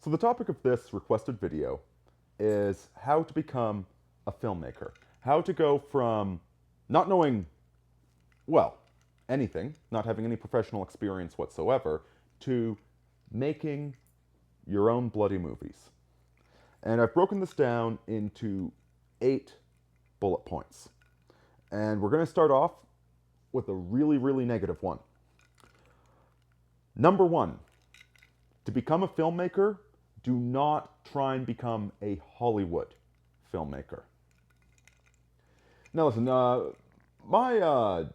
So the topic of this requested video is how to become a filmmaker. How to go from not knowing, well, anything, not having any professional experience whatsoever, to making your own bloody movies. And I've broken this down into 8 bullet points. And we're going to start off with a really, really negative one. Number 1, to become a filmmaker, do not try and become a Hollywood filmmaker. Now listen, my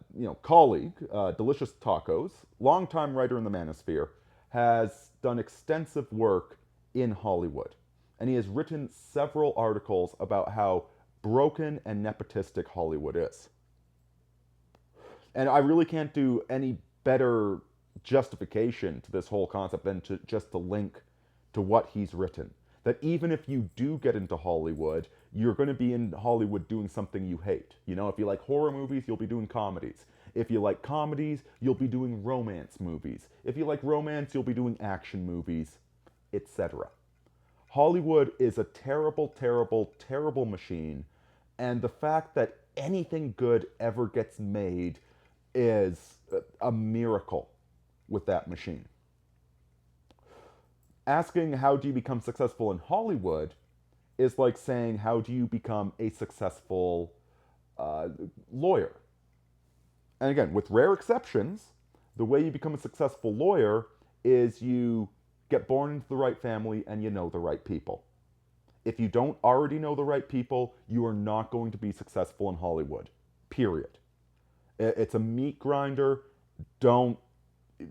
colleague, Delicious Tacos, longtime writer in the manosphere, has done extensive work in Hollywood. And he has written several articles about how broken and nepotistic Hollywood is. And I really can't do any better justification to this whole concept than to just to link to what he's written. That even if you do get into Hollywood, you're going to be in Hollywood doing something you hate. You know, if you like horror movies, you'll be doing comedies. If you like comedies, you'll be doing romance movies. If you like romance, you'll be doing action movies, etc. Hollywood is a terrible, terrible, terrible machine, and the fact that anything good ever gets made is a miracle with that machine. Asking how do you become successful in Hollywood is like saying how do you become a successful lawyer. And again, with rare exceptions, the way you become a successful lawyer is you get born into the right family and you know the right people. If you don't already know the right people, you are not going to be successful in Hollywood. Period. It's a meat grinder. Don't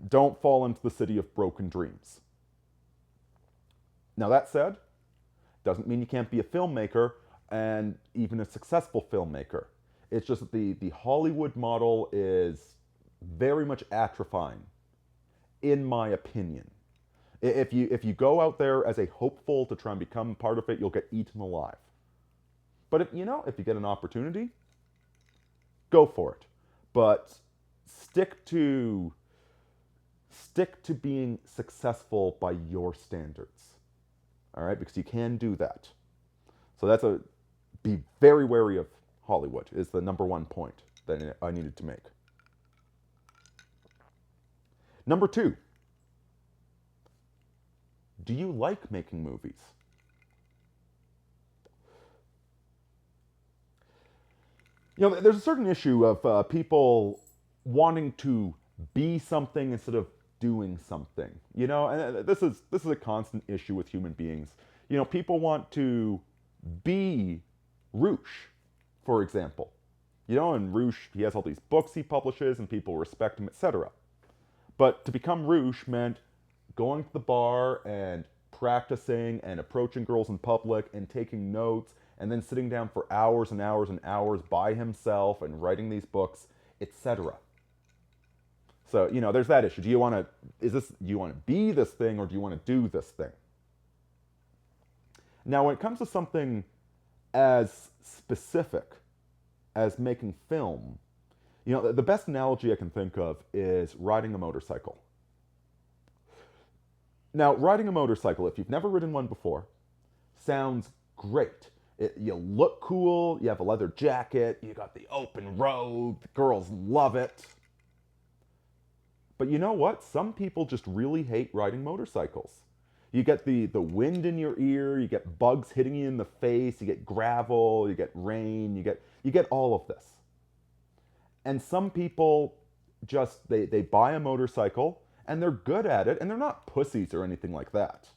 fall into the city of broken dreams. Now that said, doesn't mean you can't be a filmmaker and even a successful filmmaker. It's just that the Hollywood model is very much atrophying, in my opinion. If you go out there as a hopeful to try and become part of it, you'll get eaten alive. But if you get an opportunity, go for it. But stick to being successful by your standards. All right, because you can do that. So be very wary of Hollywood is the number 1 point that I needed to make. Number 2, do you like making movies? There's a certain issue of people wanting to be something instead of doing something. And this is a constant issue with human beings. People want to be Roosh, for example. And Roosh, he has all these books he publishes and people respect him, etc. But to become Roosh meant going to the bar and practicing and approaching girls in public and taking notes and then sitting down for hours and hours and hours by himself and writing these books, etc. So, there's that issue. Do you want to be this thing or do you want to do this thing? Now, when it comes to something as specific as making film, the best analogy I can think of is riding a motorcycle. Now, riding a motorcycle, if you've never ridden one before, sounds great. You look cool, you have a leather jacket, you got the open road, the girls love it. But you know what? Some people just really hate riding motorcycles. You get the wind in your ear, you get bugs hitting you in the face, you get gravel, you get rain, you get all of this. And some people just, they buy a motorcycle and they're good at it and they're not pussies or anything like that.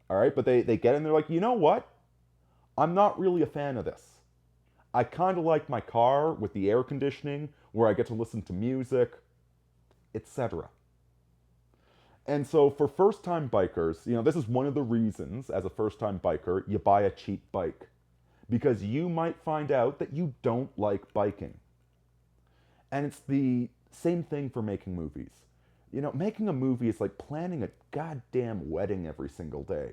All right, but they get in, they're like, you know what? I'm not really a fan of this. I kind of like my car with the air conditioning where I get to listen to music, etc. And so for first-time bikers, this is one of the reasons as a first-time biker you buy a cheap bike. Because you might find out that you don't like biking. And it's the same thing for making movies. Making a movie is like planning a goddamn wedding every single day.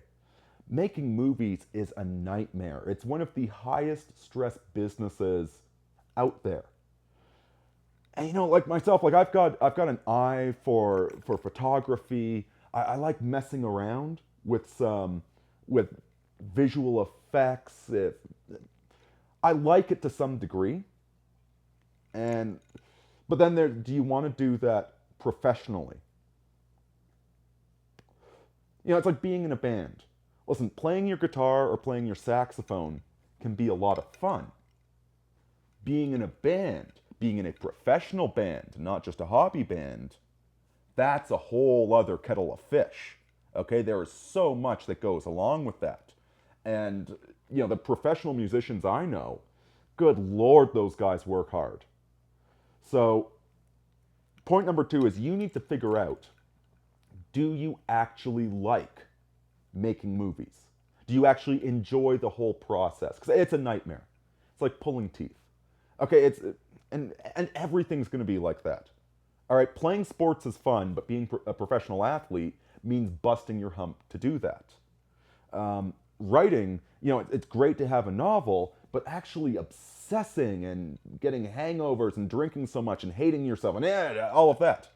Making movies is a nightmare. It's one of the highest stress businesses out there. And like myself, like I've got an eye for photography. I like messing around with with visual effects. I like it to some degree, and but then do you want to do that professionally? You know, it's like being in a band. Listen, playing your guitar or playing your saxophone can be a lot of fun. Being in a band, being in a professional band, not just a hobby band, that's a whole other kettle of fish. Okay, there is so much that goes along with that. And, you know, the professional musicians I know, good Lord, those guys work hard. So, point number 2 is you need to figure out, do you actually like making movies? Do you actually enjoy the whole process? Because it's a nightmare. It's like pulling teeth. Okay, and everything's going to be like that. All right, playing sports is fun, but being a professional athlete means busting your hump to do that. Writing, you know, it's great to have a novel, but actually obsessing and getting hangovers and drinking so much and hating yourself and all of that,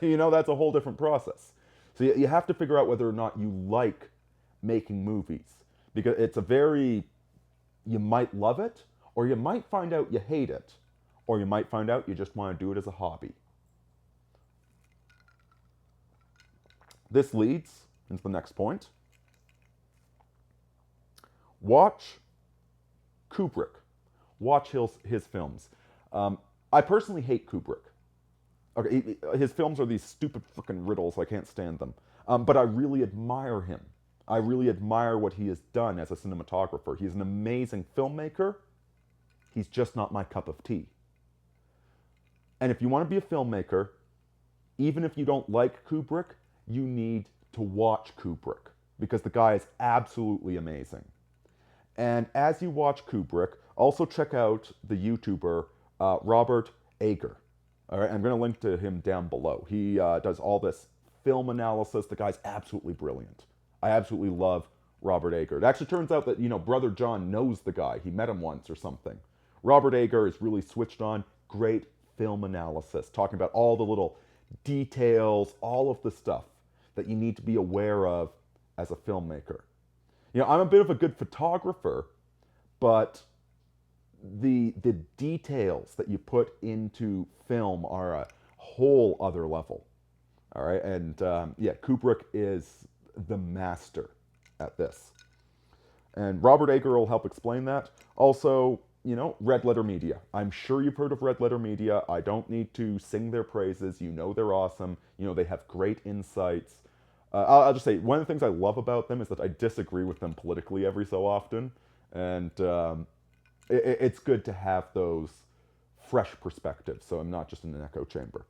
you know, that's a whole different process. So you have to figure out whether or not you like making movies, because it's a very, you might love it, or you might find out you hate it, or you might find out you just want to do it as a hobby. This leads into the next point. Watch Kubrick. Watch his films. I personally hate Kubrick. Okay, his films are these stupid fucking riddles. I can't stand them. But I really admire him. I really admire what he has done as a cinematographer. He's an amazing filmmaker. He's just not my cup of tea. And if you want to be a filmmaker, even if you don't like Kubrick, you need to watch Kubrick, because the guy is absolutely amazing. And as you watch Kubrick, also check out the YouTuber Robert Eger. All right, I'm going to link to him down below. He does all this film analysis. The guy's absolutely brilliant. I absolutely love Robert Eger. It actually turns out that, you know, Brother John knows the guy. He met him once or something. Robert Eger is really switched on. Great film analysis, talking about all the little details, all of the stuff that you need to be aware of as a filmmaker. You know, I'm a bit of a good photographer, but the details that you put into film are a whole other level. All right, and yeah, Kubrick is the master at this. And Robert Eger will help explain that. Also, you know, Red Letter Media. I'm sure you've heard of Red Letter Media. I don't need to sing their praises. You know they're awesome. You know, they have great insights. I'll just say, one of the things I love about them is that I disagree with them politically every so often. And it's good to have those fresh perspectives, so I'm not just in an echo chamber.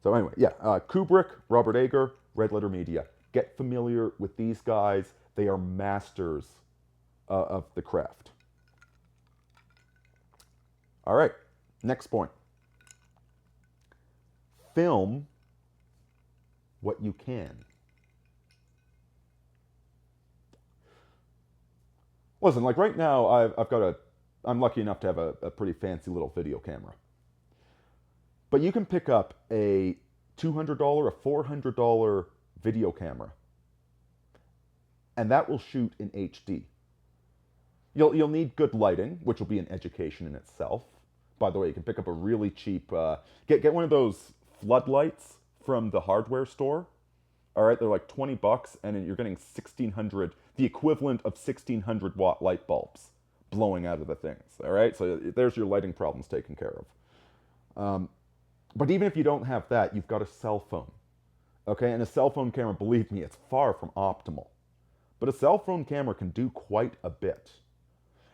So anyway, yeah, Kubrick, Robert Eger, Red Letter Media. Get familiar with these guys. They are masters of the craft. All right, next point. Film what you can. Listen, like right now, I'm lucky enough to have a pretty fancy little video camera. But you can pick up a $200, a $400 video camera, and that will shoot in HD. You'll need good lighting, which will be an education in itself. By the way, you can pick up a really cheap, get one of those floodlights from the hardware store. All right, they're like 20 bucks, and you're getting 1,600, the equivalent of 1,600 watt light bulbs blowing out of the things. All right, so there's your lighting problems taken care of. But even if you don't have that, you've got a cell phone. Okay, and a cell phone camera, believe me, it's far from optimal. But a cell phone camera can do quite a bit.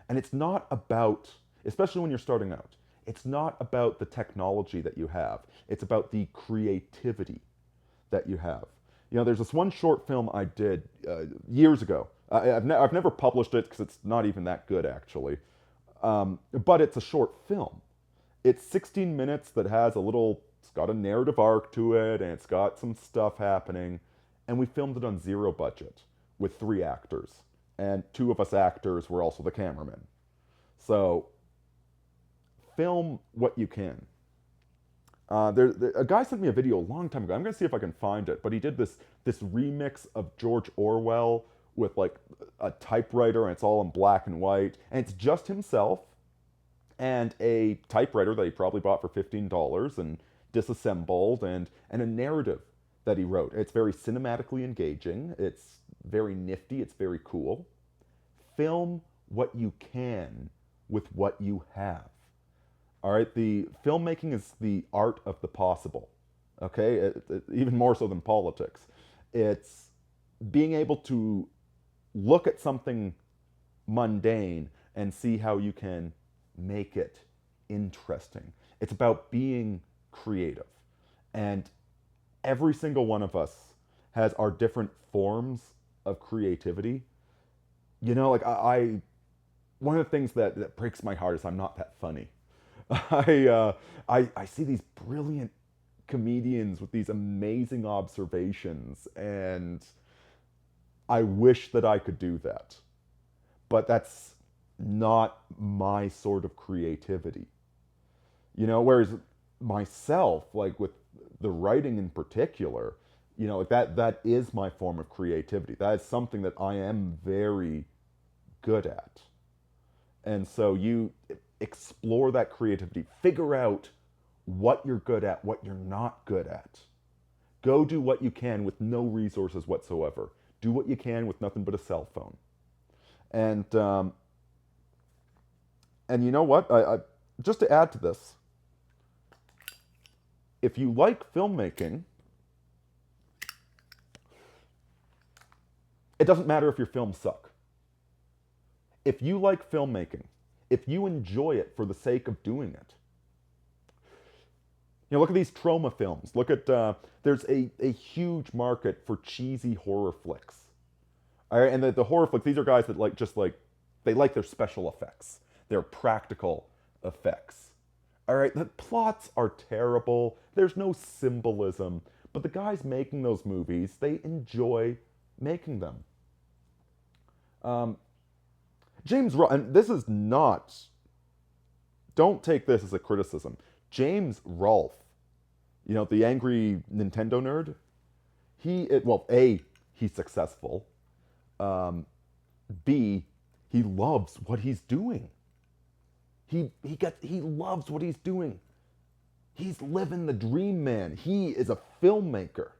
And it's not about, especially when you're starting out, it's not about the technology that you have. It's about the creativity that you have. You know, there's this one short film I did years ago. I've never published it because it's not even that good, actually. But it's a short film. It's 16 minutes that has it's got a narrative arc to it, and it's got some stuff happening. And we filmed it on zero budget with 3 actors. And 2 of us actors were also the cameramen. So, film what you can. A guy sent me a video a long time ago. I'm gonna see if I can find it. But he did this remix of George Orwell with like a typewriter, and it's all in black and white, and it's just himself and a typewriter that he probably bought for $15 and disassembled, and a narrative that he wrote. It's very cinematically engaging. It's very nifty. It's very cool. Film what you can with what you have. All right, the filmmaking is the art of the possible. Okay, even more so than politics. It's being able to look at something mundane and see how you can make it interesting. It's about being creative. And every single one of us has our different forms of creativity. You know, like one of the things that breaks my heart is I'm not that funny. I see these brilliant comedians with these amazing observations, and I wish that I could do that. But that's not my sort of creativity. You know, whereas myself, like with the writing in particular, you know, like that is my form of creativity. That is something that I am very good at. And so you explore that creativity, figure out what you're good at, what you're not good at. Go do what you can with no resources whatsoever. Do what you can with nothing but a cell phone. And you know what? I just to add to this, if you like filmmaking, it doesn't matter if your films suck. If you like filmmaking, if you enjoy it for the sake of doing it, you know, look at these trauma films. Look at, there's a huge market for cheesy horror flicks. All right, and the horror flicks, these are guys that they like their special effects, their practical effects. All right, the plots are terrible. There's no symbolism, but the guys making those movies, they enjoy making them. James Rolfe, and this is not, don't take this as a criticism. James Rolfe, you know, the angry Nintendo nerd, he's successful. B, he loves what he's doing. He loves what he's doing. He's living the dream, man. He is a filmmaker.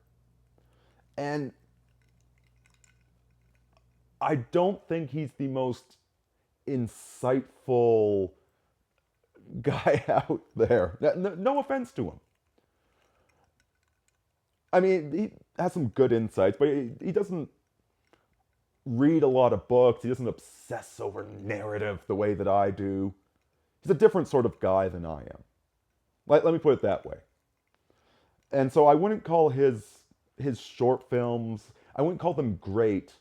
And I don't think he's the most insightful guy out there. No offense to him. I mean, he has some good insights, but he doesn't read a lot of books. He doesn't obsess over narrative the way that I do. He's a different sort of guy than I am. Let me put it that way. And so I wouldn't call his short films, I wouldn't call them great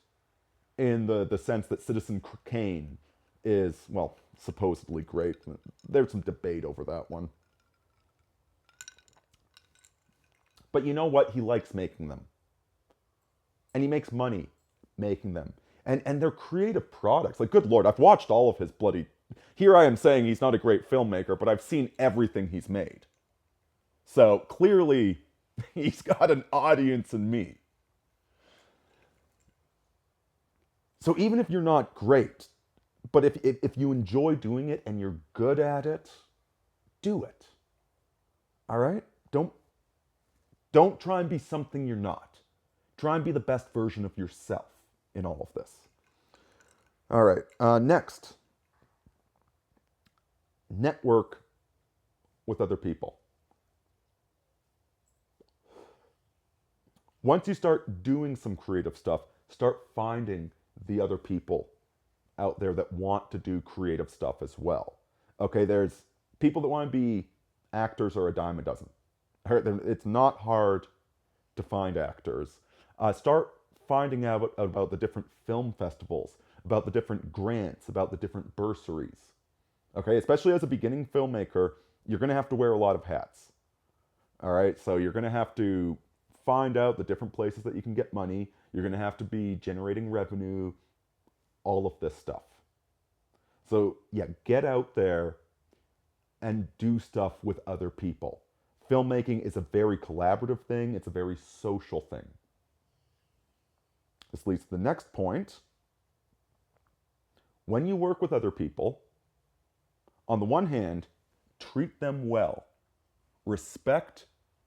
in the sense that Citizen Kane is, well, supposedly great. There's some debate over that one. But you know what? He likes making them. And he makes money making them. And they're creative products. Like, good Lord, I've watched all of his bloody... Here I am saying he's not a great filmmaker, but I've seen everything he's made. So, clearly, he's got an audience in me. So even if you're not great, but if you enjoy doing it and you're good at it, do it. All right? Don't try and be something you're not. Try and be the best version of yourself in all of this. All right. Next, network with other people. Once you start doing some creative stuff, start finding the other people out there that want to do creative stuff as well. Okay, there's people that want to be actors are a dime a dozen. It's not hard to find actors. Start finding out about the different film festivals, about the different grants, about the different bursaries. Okay, especially as a beginning filmmaker, you're going to have to wear a lot of hats. All right, so you're going to have to find out the different places that you can get money. You're going to have to be generating revenue, all of this stuff. So yeah, get out there and do stuff with other people. Filmmaking is a very collaborative thing. It's a very social thing. This leads to the next point. When you work with other people, on the one hand, treat them well. Respect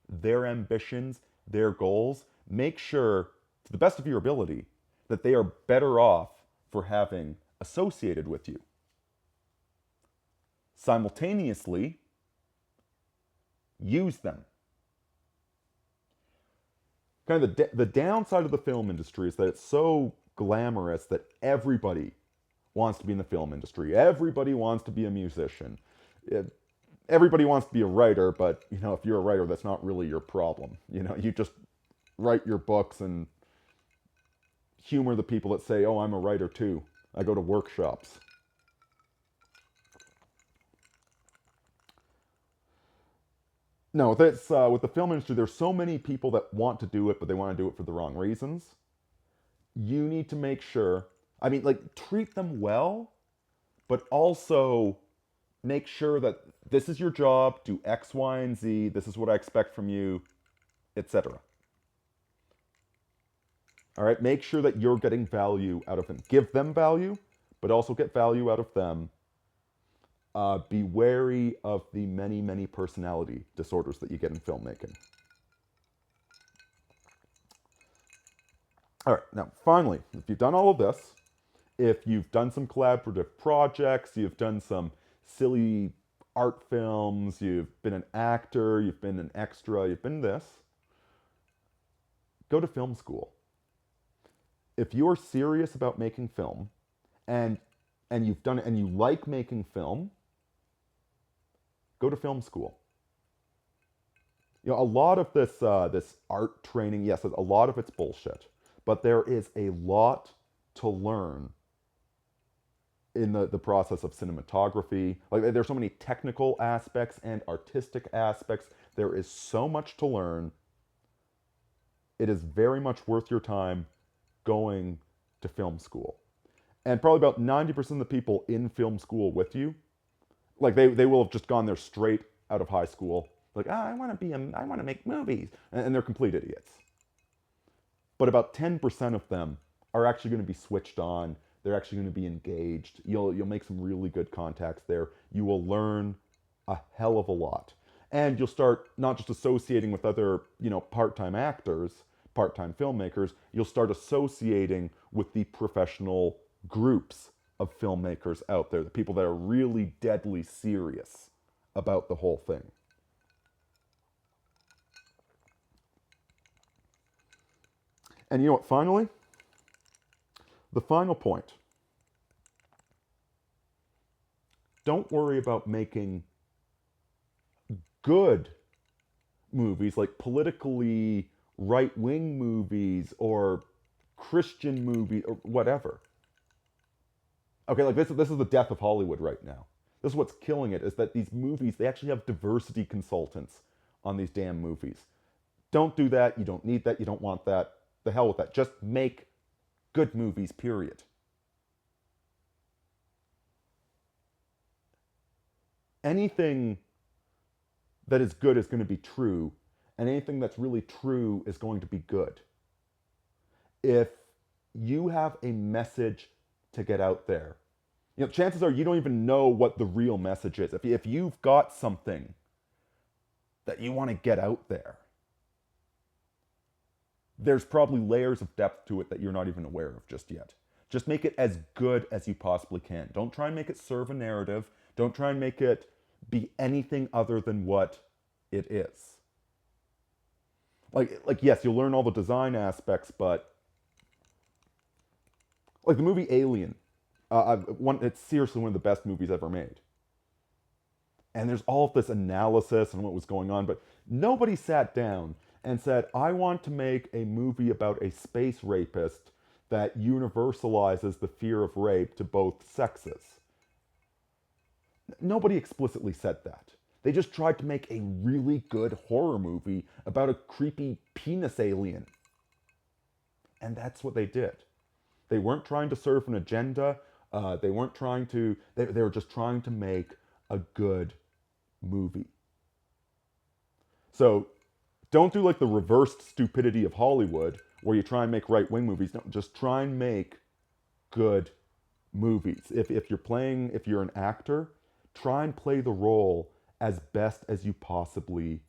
their ambitions, their goals. Make sure, to the best of your ability, that they are better off for having associated with you. Simultaneously, use them. Kind of the downside of the film industry is that it's so glamorous that everybody wants to be in the film industry. Everybody wants to be a musician. Everybody wants to be a writer, but if you're a writer, that's not really your problem. You just write your books and humor the people that say, "Oh, I'm a writer too. I go to workshops." No, with the film industry, there's so many people that want to do it, but they want to do it for the wrong reasons. You need to make sure, treat them well, but also make sure that this is your job, do X, Y, and Z, this is what I expect from you, etc. All right, make sure that you're getting value out of them. Give them value, but also get value out of them. Be wary of the many, many personality disorders that you get in filmmaking. All right, now finally, if you've done all of this, if you've done some collaborative projects, you've done some silly art films, you've been an actor, you've been an extra, you've been this, go to film school. If you're serious about making film and you've done it and you like making film, go to film school. A lot of this art training, yes, a lot of it's bullshit, but there is a lot to learn in the process of cinematography. There's so many technical aspects and artistic aspects. There is so much to learn. It is very much worth your time going to film school. And probably about 90% of the people in film school with you, they will have just gone there straight out of high school. I want to make movies. And they're complete idiots. But about 10% of them are actually going to be switched on. They're actually going to be engaged. You'll make some really good contacts there. You will learn a hell of a lot. And you'll start not just associating with other, part-time actors, part-time filmmakers. You'll start associating with the professional groups of filmmakers out there, the people that are really deadly serious about the whole thing. And you know what, finally? The final point. Don't worry about making good movies, like politically right-wing movies or Christian movies or whatever. Okay, this is the death of Hollywood right now. This is what's killing it, is that these movies, they actually have diversity consultants on these damn movies. Don't do that. You don't need that. You don't want that. The hell with that. Just make good movies, period. Anything that is good is going to be true, and anything that's really true is going to be good. If you have a message to get out there, chances are you don't even know what the real message is. If you've got something that you want to get out there, there's probably layers of depth to it that you're not even aware of just yet. Just make it as good as you possibly can. Don't try and make it serve a narrative. Don't try and make it be anything other than what it is. Yes, you'll learn all the design aspects, but the movie Alien, it's seriously one of the best movies ever made. And there's all of this analysis and what was going on, but nobody sat down and said, I want to make a movie about a space rapist that universalizes the fear of rape to both sexes. Nobody explicitly said that. They just tried to make a really good horror movie about a creepy penis alien. And that's what they did. They weren't trying to serve an agenda. They were just trying to make a good movie. So don't do like the reversed stupidity of Hollywood where you try and make right-wing movies. No, just try and make good movies. If you're playing, if you're an actor, try and play the role as best as you possibly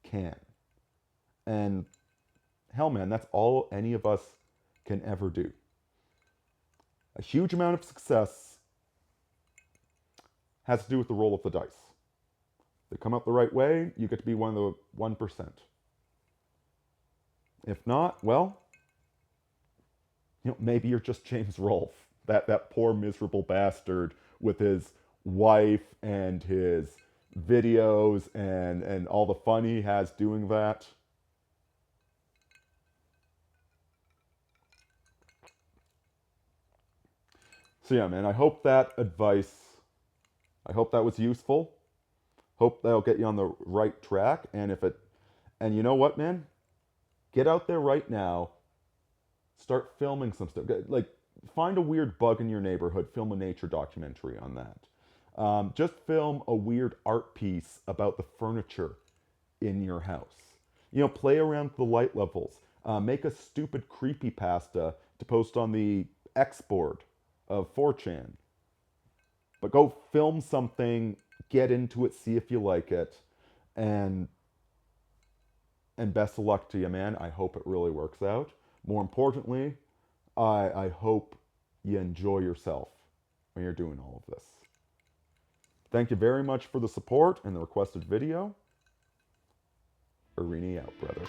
can. And hell, man, that's all any of us can ever do. A huge amount of success has to do with the roll of the dice. If they come out the right way, you get to be one of the 1%. If not, well, maybe you're just James Rolfe, that poor miserable bastard with his wife and his videos and all the fun he has doing that. So yeah, man, I hope that was useful. Hope that'll get you on the right track. And you know what, man? Get out there right now. Start filming some stuff. Like, find a weird bug in your neighborhood. Film a nature documentary on that. Just film a weird art piece about the furniture in your house. Play around with the light levels. Make a stupid creepypasta to post on the X board of 4chan. But go film something, get into it, see if you like it, and best of luck to you, man. I hope it really works out. More importantly, I hope you enjoy yourself when you're doing all of this. Thank you very much for the support and the requested video. Aurini out, brother.